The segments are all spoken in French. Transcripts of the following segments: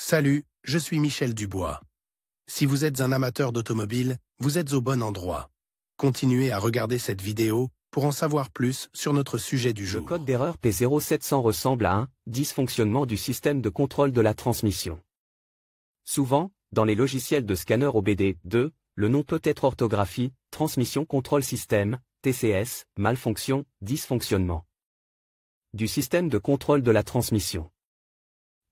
Salut, je suis Michel Dubois. Si vous êtes un amateur d'automobile, vous êtes au bon endroit. Continuez à regarder cette vidéo pour en savoir plus sur notre sujet du jour. Le code d'erreur P0700 ressemble à un dysfonctionnement du système de contrôle de la transmission. Souvent, dans les logiciels de scanner OBD2, le nom peut être orthographie, Transmission Control System, TCS, malfonction, dysfonctionnement. Du système de contrôle de la transmission.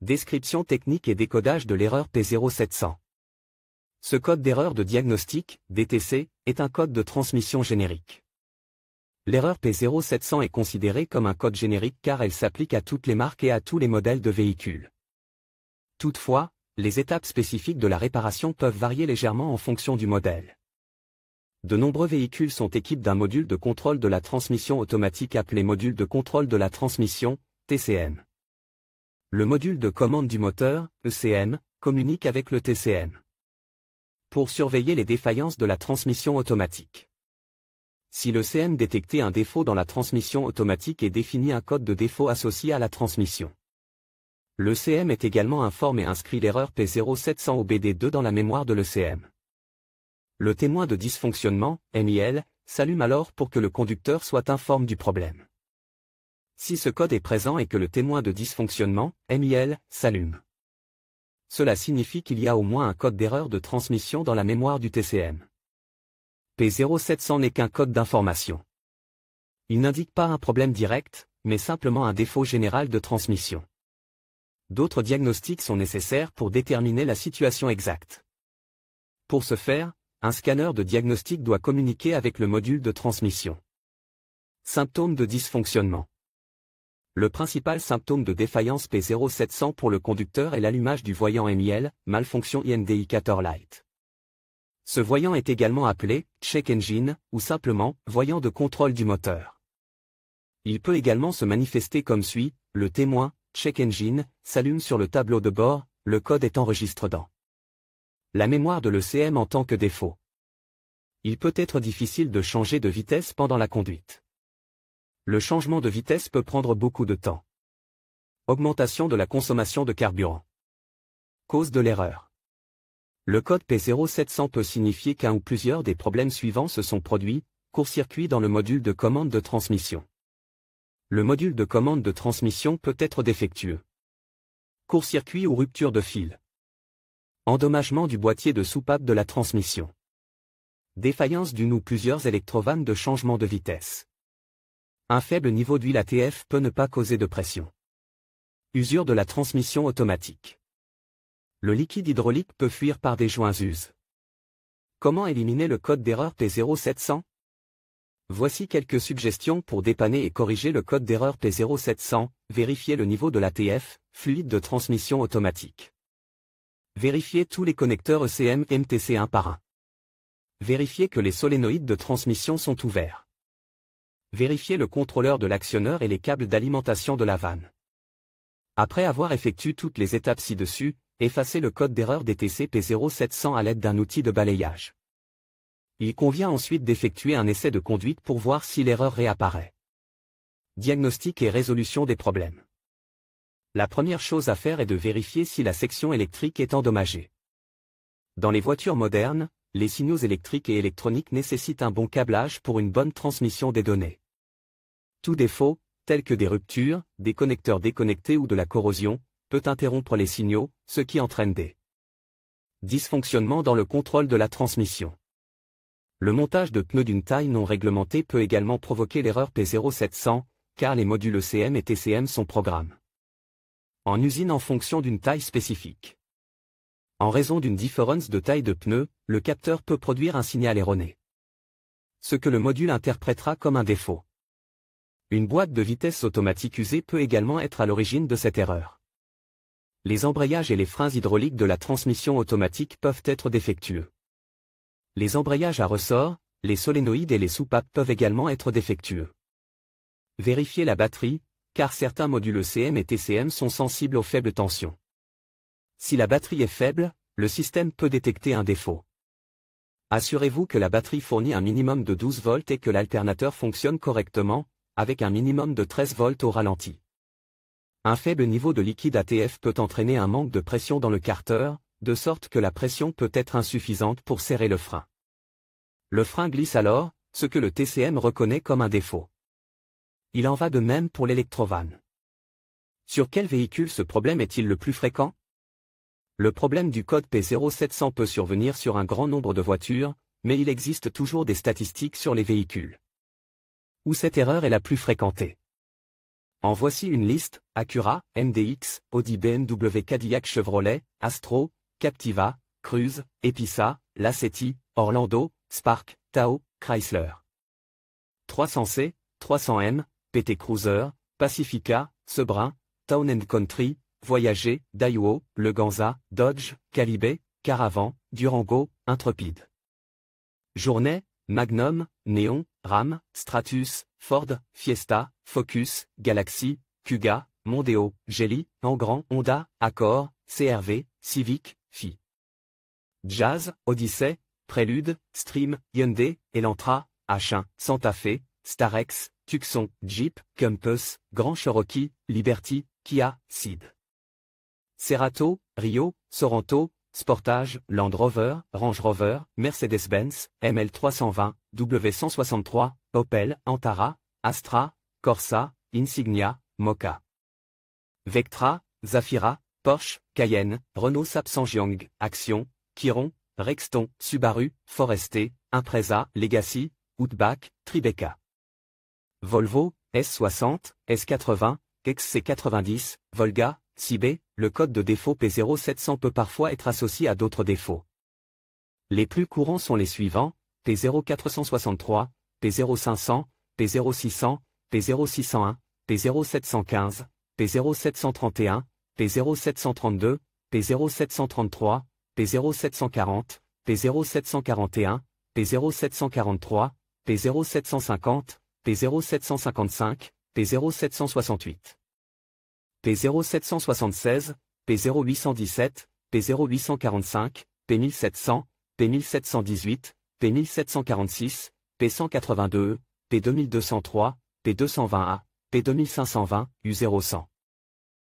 Description technique et décodage de l'erreur P0700. Ce code d'erreur de diagnostic, DTC, est un code de transmission générique. L'erreur P0700 est considérée comme un code générique car elle s'applique à toutes les marques et à tous les modèles de véhicules. Toutefois, les étapes spécifiques de la réparation peuvent varier légèrement en fonction du modèle. De nombreux véhicules sont équipés d'un module de contrôle de la transmission automatique appelé module de contrôle de la transmission, TCM. Le module de commande du moteur, ECM, communique avec le TCM pour surveiller les défaillances de la transmission automatique. Si l'ECM détectait un défaut dans la transmission automatique et définit un code de défaut associé à la transmission. L'ECM est également informe et inscrit l'erreur P0700 au BD2 dans la mémoire de l'ECM. Le témoin de dysfonctionnement, MIL, s'allume alors pour que le conducteur soit informé du problème. Si ce code est présent et que le témoin de dysfonctionnement, MIL, s'allume. Cela signifie qu'il y a au moins un code d'erreur de transmission dans la mémoire du TCM. P0700 n'est qu'un code d'information. Il n'indique pas un problème direct, mais simplement un défaut général de transmission. D'autres diagnostics sont nécessaires pour déterminer la situation exacte. Pour ce faire, un scanner de diagnostic doit communiquer avec le module de transmission. Symptômes de dysfonctionnement. Le principal symptôme de défaillance P0700 pour le conducteur est l'allumage du voyant MIL, malfonction Indicator Light. Ce voyant est également appelé check engine ou simplement voyant de contrôle du moteur. Il peut également se manifester comme suit: le témoin check engine s'allume sur le tableau de bord, le code est enregistré dans la mémoire de l'ECM en tant que défaut. Il peut être difficile de changer de vitesse pendant la conduite. Le changement de vitesse peut prendre beaucoup de temps. Augmentation de la consommation de carburant. Cause de l'erreur. Le code P0700 peut signifier qu'un ou plusieurs des problèmes suivants se sont produits: court-circuit dans le module de commande de transmission. Le module de commande de transmission peut être défectueux. Court-circuit ou rupture de fil. Endommagement du boîtier de soupape de la transmission. Défaillance d'une ou plusieurs électrovannes de changement de vitesse. Un faible niveau d'huile ATF peut ne pas causer de pression. Usure de la transmission automatique. Le liquide hydraulique peut fuir par des joints us. Comment éliminer le code d'erreur P0700? Voici quelques suggestions pour dépanner et corriger le code d'erreur P0700. Vérifier le niveau de l'ATF, fluide de transmission automatique. Vérifier tous les connecteurs ECM MTC un par un. Vérifier que les solénoïdes de transmission sont ouverts. Vérifier le contrôleur de l'actionneur et les câbles d'alimentation de la vanne. Après avoir effectué toutes les étapes ci-dessus, effacez le code d'erreur DTC P0700 à l'aide d'un outil de balayage. Il convient ensuite d'effectuer un essai de conduite pour voir si l'erreur réapparaît. Diagnostic et résolution des problèmes. La première chose à faire est de vérifier si la section électrique est endommagée. Dans les voitures modernes, les signaux électriques et électroniques nécessitent un bon câblage pour une bonne transmission des données. Tout défaut, tel que des ruptures, des connecteurs déconnectés ou de la corrosion, peut interrompre les signaux, ce qui entraîne des dysfonctionnements dans le contrôle de la transmission. Le montage de pneus d'une taille non réglementée peut également provoquer l'erreur P0700, car les modules ECM et TCM sont programmés en usine en fonction d'une taille spécifique. En raison d'une différence de taille de pneu, le capteur peut produire un signal erroné, ce que le module interprétera comme un défaut. Une boîte de vitesse automatique usée peut également être à l'origine de cette erreur. Les embrayages et les freins hydrauliques de la transmission automatique peuvent être défectueux. Les embrayages à ressort, les solénoïdes et les soupapes peuvent également être défectueux. Vérifiez la batterie, car certains modules ECM et TCM sont sensibles aux faibles tensions. Si la batterie est faible, le système peut détecter un défaut. Assurez-vous que la batterie fournit un minimum de 12 volts et que l'alternateur fonctionne correctement, avec un minimum de 13 volts au ralenti. Un faible niveau de liquide ATF peut entraîner un manque de pression dans le carter, de sorte que la pression peut être insuffisante pour serrer le frein. Le frein glisse alors, ce que le TCM reconnaît comme un défaut. Il en va de même pour l'électrovanne. Sur quel véhicule ce problème est-il le plus fréquent? Le problème du code P0700 peut survenir sur un grand nombre de voitures, mais il existe toujours des statistiques sur les véhicules où cette erreur est la plus fréquentée. En voici une liste: Acura, MDX, Audi, BMW, Cadillac, Chevrolet, Astro, Captiva, Cruze, Episa, Lacetti, Orlando, Spark, Tao, Chrysler. 300C, 300M, PT Cruiser, Pacifica, Sebring, Town & Country, Voyager, Daewoo, Leganza, Dodge, Calibe, Caravan, Durango, Intrepid. Journée, Magnum, Néon, Ram, Stratus, Ford, Fiesta, Focus, Galaxy, Kuga, Mondeo, Geely, Angran, Honda, Accord, CR-V, Civic, Fi. Jazz, Odyssey, Prélude, Stream, Hyundai, Elantra, H1, Santa Fe, Starex, Tucson, Jeep, Compass, Grand Cherokee, Liberty, Kia, Ceed. Cerato, Rio, Sorento, Sportage, Land Rover, Range Rover, Mercedes-Benz, ML320, W163, Opel, Antara, Astra, Corsa, Insignia, Moka. Vectra, Zafira, Porsche, Cayenne, Renault Sapsangyong, Action, Chiron, Rexton, Subaru, Forester, Impreza, Legacy, Outback, Tribeca. Volvo, S60, S80, XC90, Volga, Cibé. Le code de défaut P0700 peut parfois être associé à d'autres défauts. Les plus courants sont les suivants: P0463, P0500, P0600, P0601, P0715, P0731, P0732, P0733, P0740, P0741, P0743, P0750, P0755, P0768. P0776, P0817, P0845, P1700, P1718, P1746, P182, P2203, P220A, P2520, U0100.